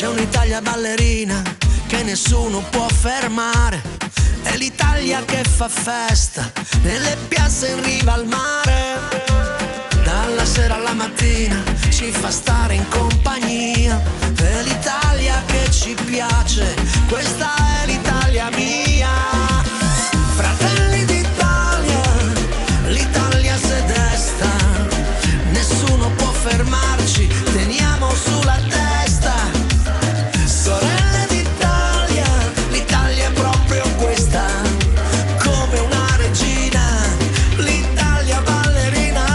C'è un'Italia ballerina che nessuno può fermare, è l'Italia che fa festa nelle piazze in riva al mare. Dalla sera alla mattina ci fa stare in compagnia, è l'Italia che ci piace, questa è l'Italia mia. Fratelli d'Italia, l'Italia se desta, nessuno può fermarci, teniamo sulla testa. Sorelle d'Italia, l'Italia è proprio questa, come una regina, l'Italia ballerina.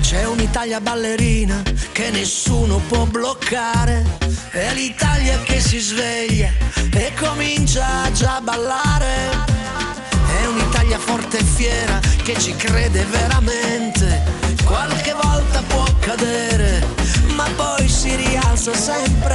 C'è un'Italia ballerina che nessuno può bloccare, è l'Italia che si sveglia e comincia già a ballare. È un'Italia forte e fiera che ci crede veramente, qualche volta può cadere ma poi si rialza sempre.